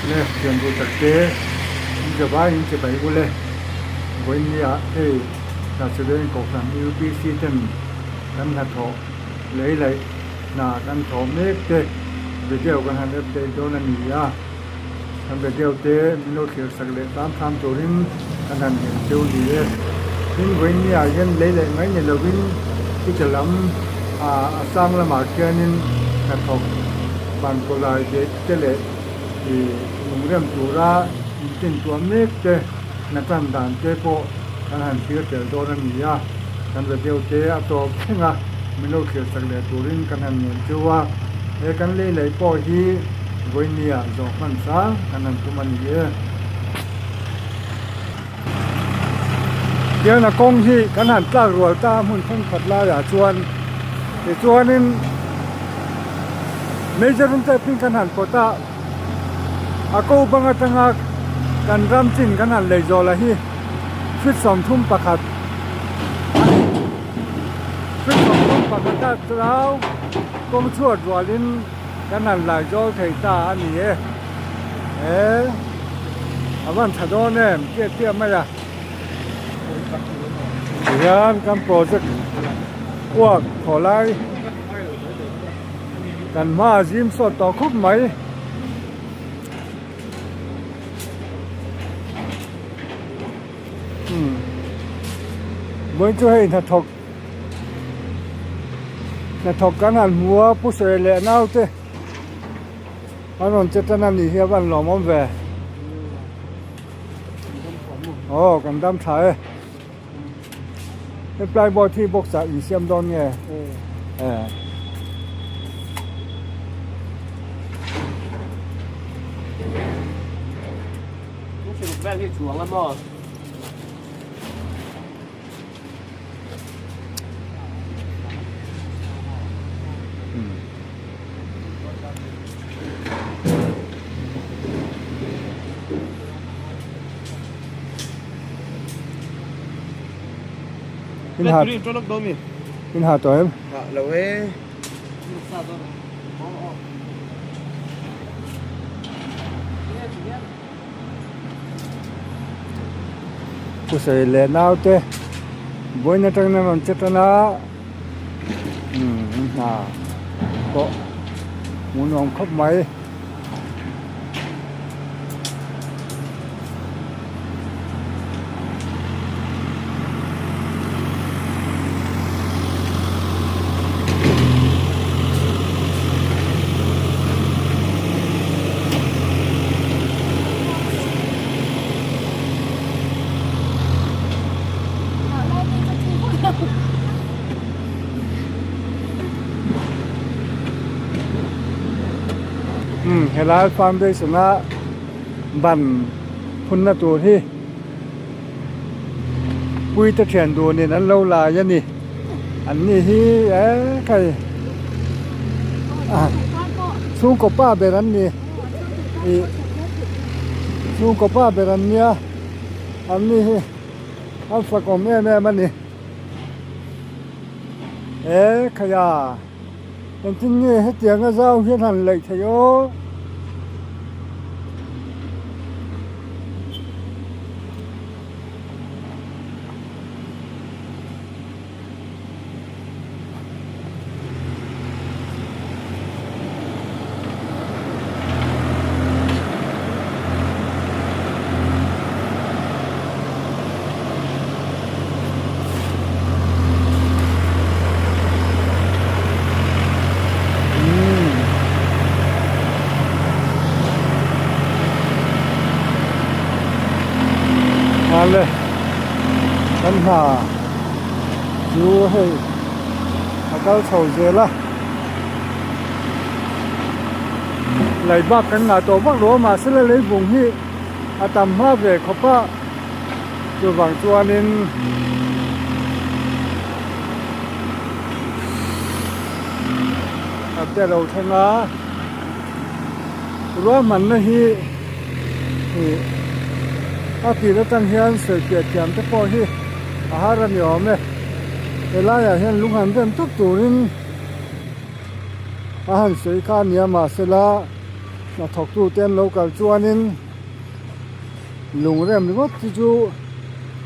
le chen bu tak te je ba in che bai bu le boin ya ta se den ko san UBC ten kan na tho le na kan tho me te video kan han te do na ni ya kan video te mino khir sak le tam turin kan han hen chu ni le in boin ya yen le ngai ne lo win ki chalam sang la ma kianin na tho ban ko lai de te le lùng rem tu ra tin tua mek te na tan dan te ko kan han thir tel do na ni ya kan ve deu te a to khenga mino khir sak le turin kan han nen chuwa kan le po hi voinia zo man sa kan han tu man ye kia na kong hi kan han tlak rual ta mun thon phat la ya chuan te chuanin major te pin kan han ko ta ako banga tanga kan ram chin kan han lei zo la hi fit som thum pakhat fit som thum pakhat ta trao kong chuat walin kan han lai zo thei ta ani awan thado ne tia ma ya yan kan project work kholai kan ma jim so to khup mai mới cho hay là thọc cái nào mua bút sợi lẹ nào thế anh còn chết cho nên thì bạn lò món về còn đâm thái cái plei bò thi bốc xả ý xem đón nghe bạn đi xuống lắm rồi in hạt to em lâu ấy cô sẽ lên nào thế bữa nay trong năm chết na có muốn ông khóc mấy Helal Foundation na ban phun na tu hi pui ta thian du ni nan lo la ya ni an ni hi kai su ko pa be ran ni su ko pa be ran nia an ni hi al fa ko me man ni khaya nên chính như hết tiếng ở giao hiến hành lệnh thầy ô lên căn nhà chú hay cao sầu dê la lấy bác căn nhà tổ bác lúa mà sẽ lấy vùng hi tầm hoa về khóc á từ vàng chua nênแต่เราทำนะรู้มันนะฮีอาทิตย์ละตั้งเฮียนเสียเกียรติยามแต่พอฮีอาหารนี่ออกไหมเวลาอย่างเฮียนลุงหันเต็มทุกตัวนี่อาหารสวยข้าเนี่ยมาเสละ nó thọc tu tên lâu cả chua nên lùng rem ngót chú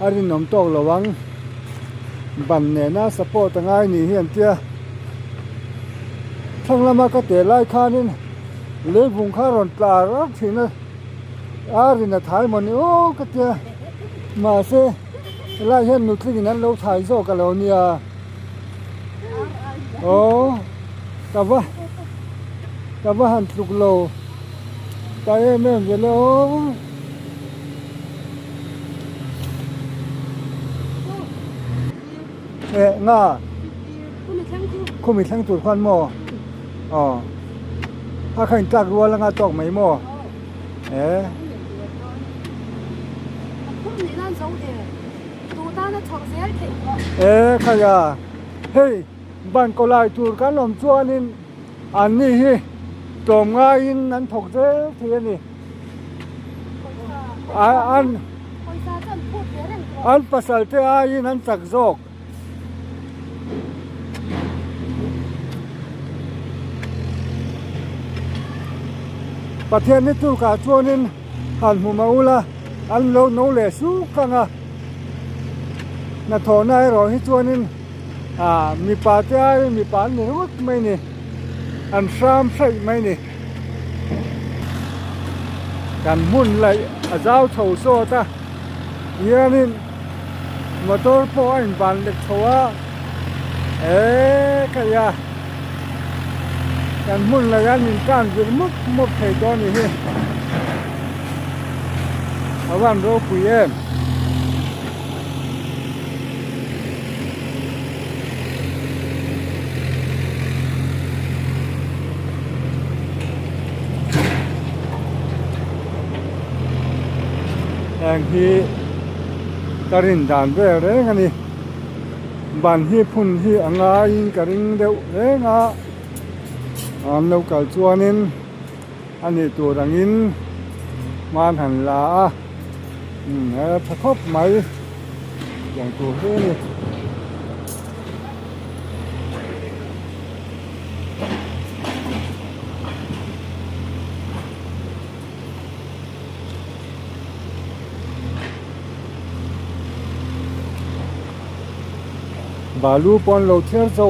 ari nom tok lawang ban ne na support ngai ni hian tia thang lama ka te lai khanin le bung kha ron tla ra thina ari na thai mon o ka tia ma se lai hian nu tling nan lo thai zo ka lo nia o ta va han tluk lo ta em ve lo ngaคุณมีทั้งจุดควันหม้ออ๋อถ้าใครจักรัวแล้วงาตอกไหมหม้อใครอ่ะเฮ้ยบ้านก็ไล่จูดกันหล่อมชั่วนี่อันนี้ฮิตรงง่ายนั้นถกเจ๊เทียนี่อันภาษาเจ้าอินั้นสักโจกประเทศนี้ทุกข์ช่วงนี้หันหัวมาอุละอันโลโนเลสุกังอ่ะนัทนายรอให้ช่วงนี้มีป่าเจ้ามีป่าเหนือวัดไม่นี่อันซ้ำใช่ไหมนี่การมุ่นเลยเจ้าเท่าโซ่ตาเยี่ยนี่มาตัวพ่ออินบันเด็กชัวขยะการมุ่นระยะนินการจะมุกไทยตอนนี้เฮ้เอาวันรู้คุยเองแห่งที่กรินด่านเร่เร่กันนี่บ้านที่พุ่นที่อ่างายิงกริงเดียวเร่งาอันเราเก่าชัวนินอันนี้ตัวดังอินมาหันลาพะคบไหมอย่างตัวนี้บาลูปอนเราเทียร์โซ่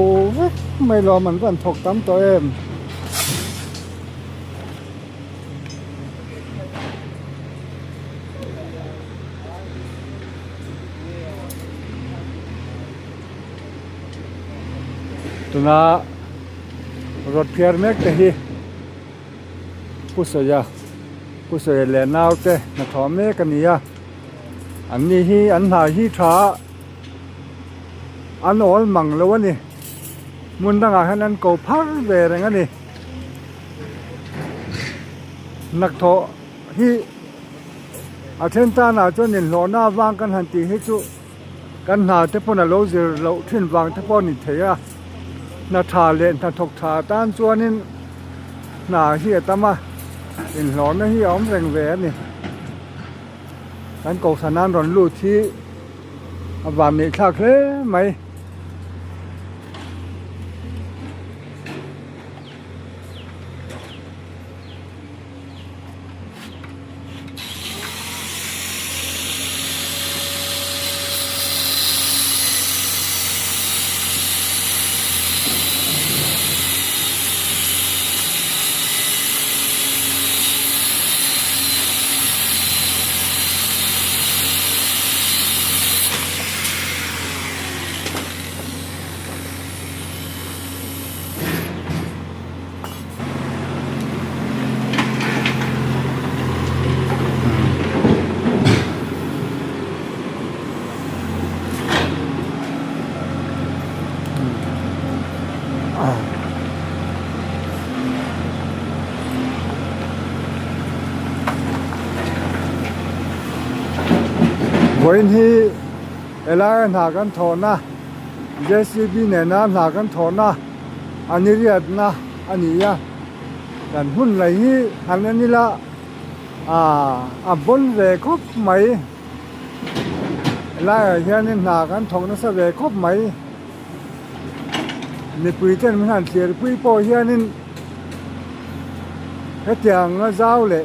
ไม่รอมันกันถกตั้มตัวเองตัวน่ะรถเพียร์เมกเตฮีผู้สวยแลนาวเตนักทอมเมกันนี่อ่ะอันนี้ฮีอันหาฮีช้าอันโอนมังแล้ววะนี่มุนตั้งอาหารนั้นก็พักเวรงั้นนี่นักทอฮีอาเทนตาหนาจนเห็นหล่อหน้าวางกันหันตีให้จุกันหาเทปน่ะเราจะเราทิ้งวางเทปนี่เทียนาทาเลนทาทกทาต้านจวนนี่หนาเฮียตามาเห็นหล่อไม่เฮียอมแรงแหวนนี่กันกสนานรอนลู่ที่บามีค่าเคลไหมวันที่เอลาหากันถอนนะเจสบีเนี่ยนะหากันถอนนะอันนี้เรียกนะอันนี้อ่ะกันหุ่นไหลนี้อันนี้ละบนเวคบไหมเอลาเฮียนี่หากันถอนนะสเวคบไหมในปุยเจนมันหันเสียปุยโปเฮียนี่ hết tiếng ngã giáo lệ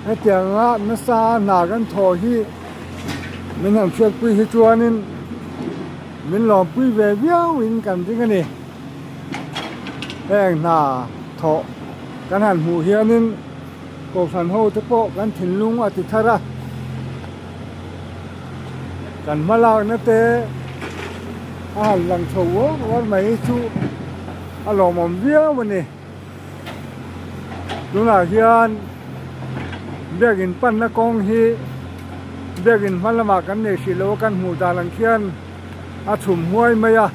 hết tiếng ngã nó xa nà gần thò hi mình làm chuyện quy hi chua nên mình làm quy về viếng mình cần thế cái này em nà thọกันหันหูเฮียนินโกสันโฮตะโปกันถิ่นลุงอติธาระกันมาลาวนะเตอาหารหลังโฉววันไหมชูอารมณ์มันเวียวันนี้ดูหน้าเฮียนเบียกินปั้นนักกองฮีเบียกินพันละหมากกันเนี่ยสิโลกันหูตาลังเคียนอาชุ่มห้วยไหมอะ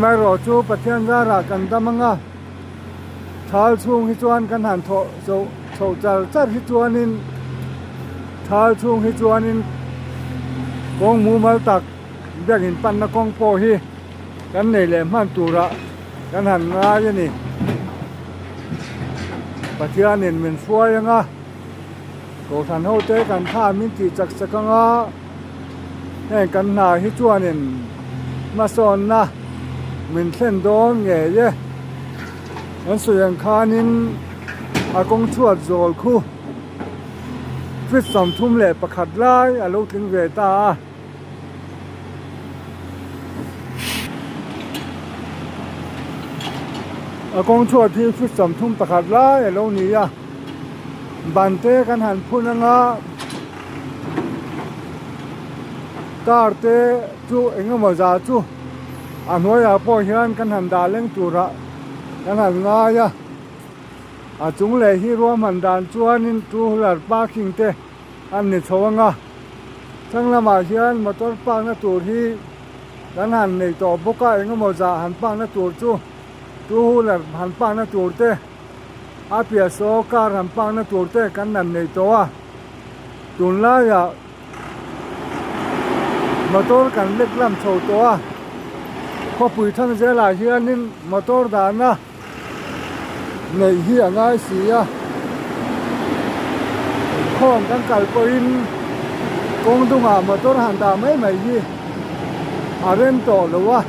ไม่รอชูปะเทียนซาระกันตามังอะทาลช่วงฮิจวนกันหันโถโฉจัดฮิจวนินทาลช่วงฮิจวนินกองมูมาตักเบียกินปั้นนักกองโปฮีกันเนี่ยแหลมหันตุระกันหันงาอย่างนี้ปะเทียนเนี่ยมันสวยยังอ่ะโกสันโฮเตกันท่ามิติจักสักงาให้กันหนาฮิจวนเนี่ยมาสอนนะมันเส้นโดนแง่เย่งั้นส่วนข้านินอากงชวดโจลคู่ฟิตสมทุ่มเล่ประคัดไล่อาลูกถึงเวตาอากงชวดที่ฟิตสมทุ่มประคัดไล่อาลูกนี้อ่ะบันเตกันหันพูนังอ่ะตาร์เตจูเอ็งมาจาจูอันหัวยาพ่อเฮียนกันหันดาเล่งตุระกันหันงายะจุงเลยที่รวมหันดานจวนนินตูหลัดป้าคิงเตอันนี้ชวงะทั้งละมาเฮียนมาต้นปังนัตูที่กันหันในต่อบุกเองก็มาจาหันปังนัตูจูหลัดหันปังนัตูเตอาเปียโซการหันปังนัตูเตกันนั่นในตัวตุนลายะมาต้นกันเล็กลำโชตัวพอปุ๋ยทั้งเจลาเฮียนินมาต้นดานนะในเฮียง่ายเสียข้องกันกัลปอินกงตุงามาต้นหันดาไม่ยี่อาเรนโตหรือว่า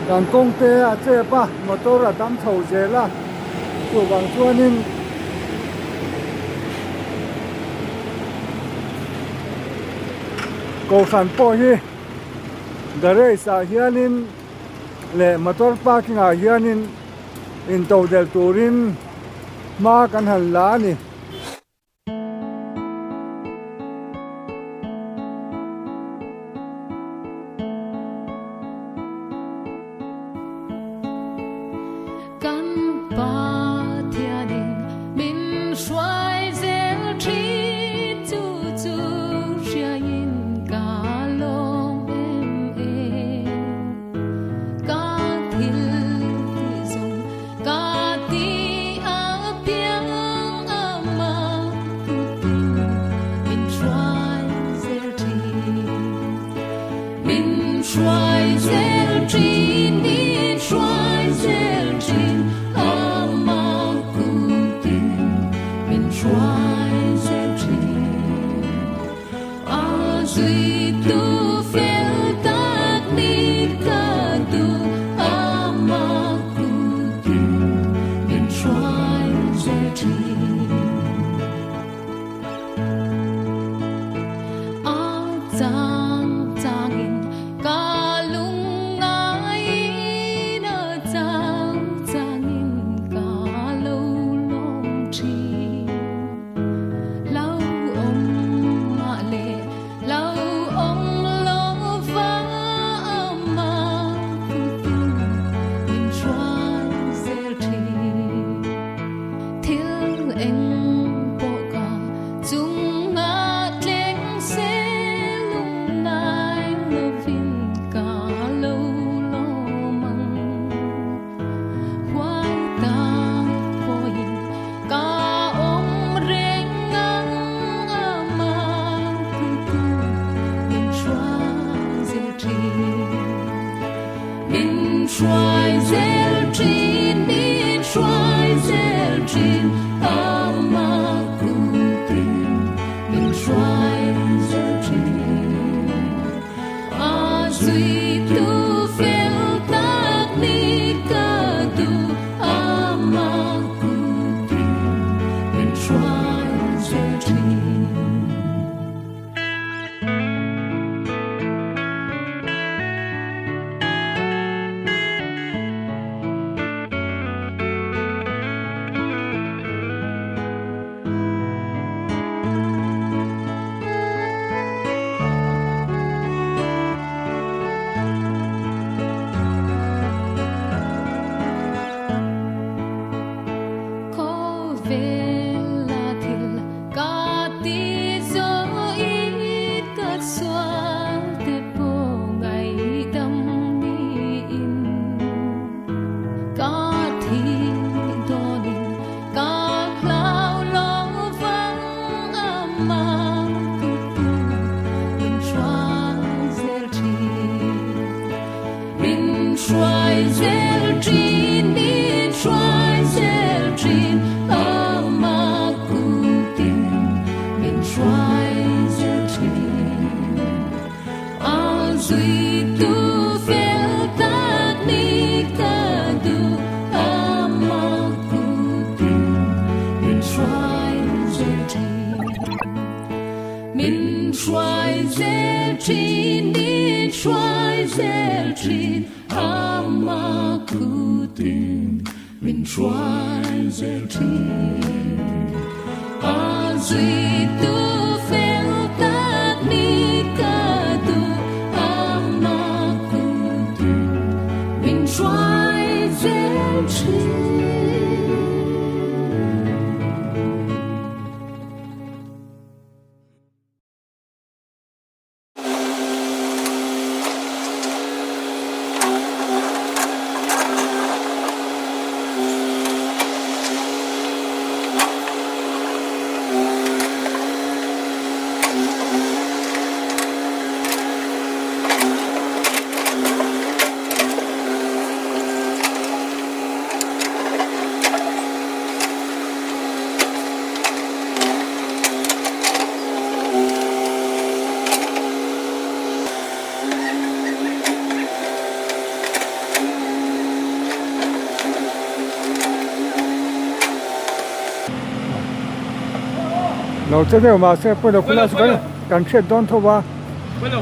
การกงเตะเจ็บปะมาต้นระดับโชเจล่ะตัวบางช่วงนินโกสันโปฮีดาเรศาเฮียนินเล่มาต้นปากิงอาเฮียนินอินโตเดลตูรินมากันหันลานี่ม เราจะได้มาเสียเพื่อเราคุณสกันการเช็ดดอนทว่า Bueno,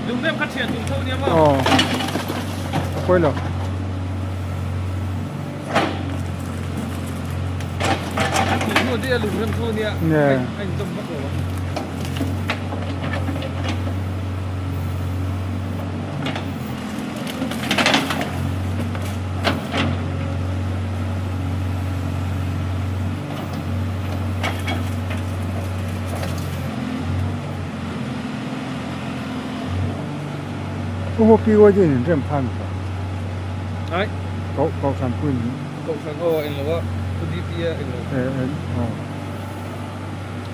lùng đêm khát tiền lùng thâu nha mà. อ๋อคุยเหรอ Lùng thâu đi lùng đêm thâu nha. Nè. Anh trông bắt rồi. โอ้โหพี่ว่าจะเห็นเรื่องพันธุ์ Đấy, เขาทำพื้น cậu sáng ô anh là vợ. Tôi đi tia anh là. อ๋อ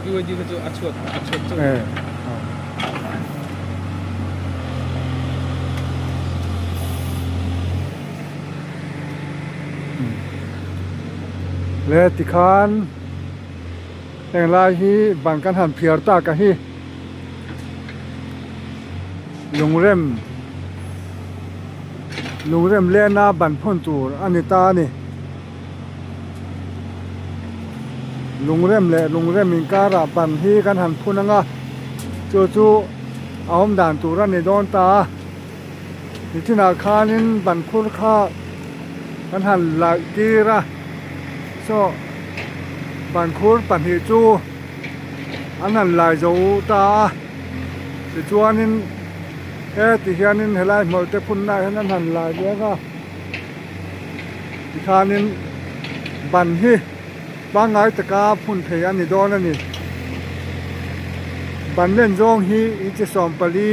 Đi quay đi cái chỗ ắt chuột trông. อ๋อและติคานแต่งลายฮีบางกันหันเพียร์ตากะฮีลุงเร่มเล่นหน้าบันพ่นตูอันนี้ตานี่ลุงเร่มมิงการะบันฮีกันหันพูนังอ่ะจู่เอาหมด่านตูรันในโดนตาที่นาคานินบันคุรค่ากันหันลากีระโซบันคุรปันฮีจูอันนั้นลายจูตาสิจวนนินติเฮียนินเฮลัยหมดแต่พุ่นได้นั้นหันลายเดียวก็ติคานินบันฮีบางไงตะกาพุ่นเทียนนี่โดนนั่นนี่บันเล่นจงฮีอิจิสอมปลี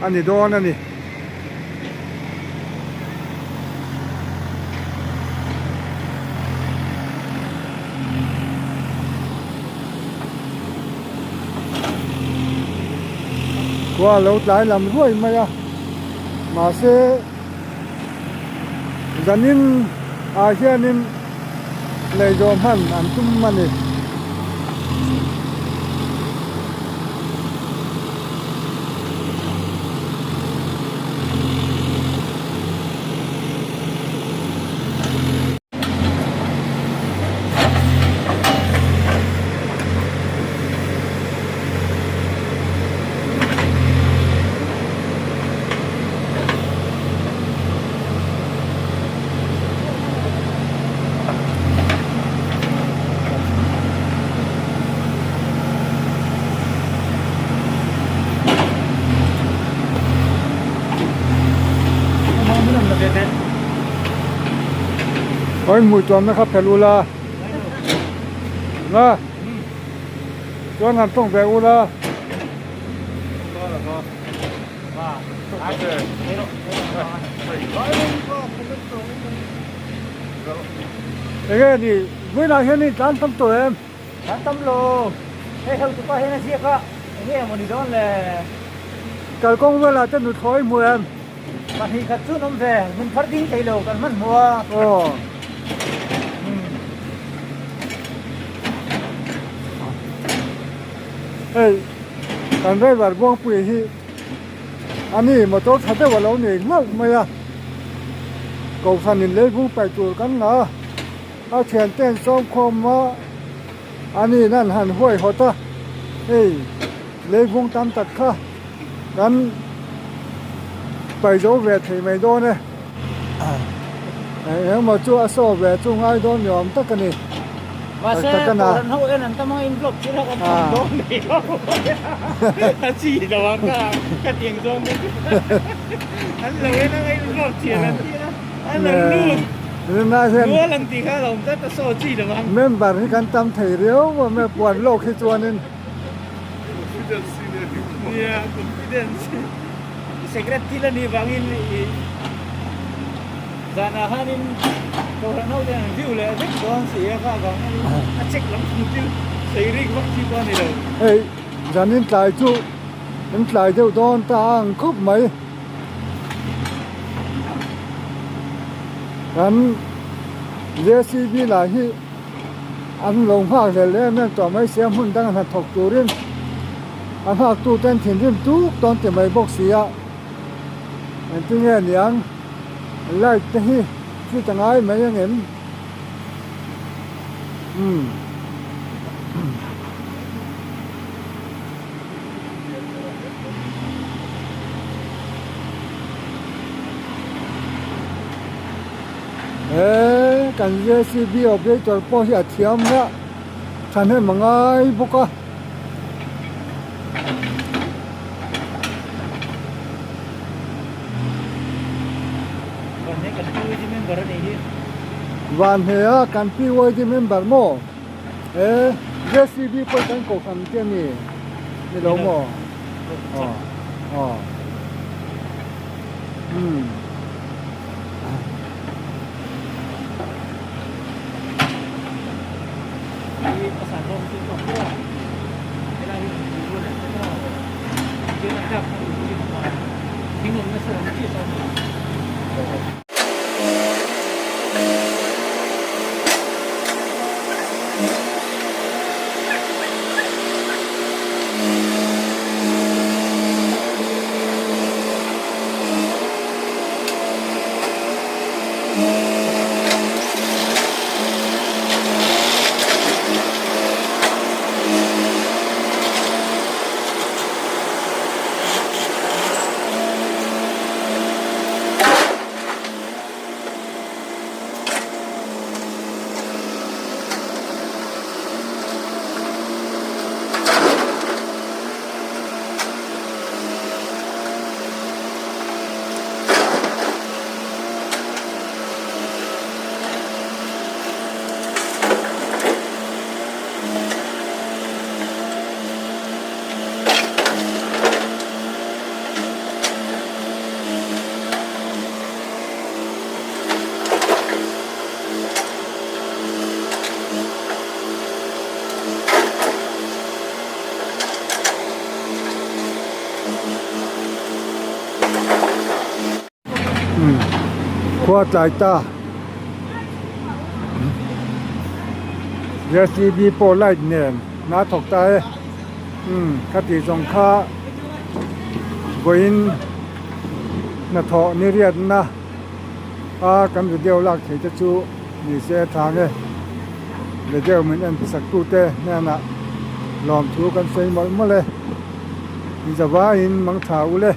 อันนี้โดนนั่นนี่ว่าเราหลายลำรวยมาอะมาเสดันนินอาเซียนินเลยโยมหันอันตุ้มมันนี่ โอ้ยมือจอมนะครับเพลูลานะจวนนั้นต้องแบกูลา เอ้ยนี่เวลาเห็นนี่การทำตัวเอง Kan tamlo. Hei tu pa hena sia ka. Ini mo ni don le. การกงเวลาจะหนุดถอยมือเอง Man hi khat chu nom ve. Min phar ding thai lo kan man mua. โอ้เฮ้ยการได้แบบบ้องปุ๋ยที่อันนี้มาโต๊ะทัดได้ว่าเราเนี่ยมากไหมอ่ะกูสันนิษเลยผู้ไปตัวกันนะเอาเชียนเต้นซ้อมคมมาอันนี้นั่นหันห้วยหัวตาเฮ้ยเลยพุงตามตัดข้ากันไปโจเวทีไม่โดนเนี่ยเอ้ยมาจู่อาโซเวจู่ง่ายโดนยอมตักกันนี่ Masa Katakan na. orang hau en ta mga in-vlog sila kan don ni. Aci daw ka. Katiang don ni. Ang lawi na ngay in-vlog sila. Ang lu. นี่น่าเช่น Dua lang ti ka lang ta ta so chi daw. เมมเบอร์ที่กันตำไทยเรียวว่าแม่ปวดโลกที่ตัวนึง Yeah, confidence. Secret sila ni bangin ni. Zanahanin orang hau yang view le check don sia ka ka. Check lang view. Seiring wak chi ko ni daw. เฮ้ยจันนินตายจุมันตายเดียวโดนตางครบไหมกันเรียซีบีหลายที่อันลงภาคเลยแล้วแม่ต่อไม่เสียหุ่นตั้งหัดถกตัวเรื่องอันภาคตู้เต้นถิ่นเรื่องทุกตอนเต็มใบบกเสียอันที่เงี้ยเนียงไล่ที่จะง่ายไหมยังเห็นกันเยซีบีออกไปตัวพ่อที่เทียมละฉันให้มังไงบุกะ Kon ni kan tu di member ni dia. วันเฮียกันพี่ไว้ที่เมมเบอร์โมเยซีบีไปกันกกันเจ้านี่นี่เราโมอ๋อDi pasar dom tu kau dia. Dia lagi dulu dah tahu. Dia nak dapat dia nak. Bingung nak serang dia sama. Qua tại ta giờ chỉ bị bỏ lại nền ná thọc tay các tỷ dòng kha quên nà thọ ni riết na cầm cái điều lạc thì cho chú ni xe thang ấy để điều mình ăn sạch tu tê nè nè làm chú cần xây mới mới lên bây giờ vá in mang thảo lên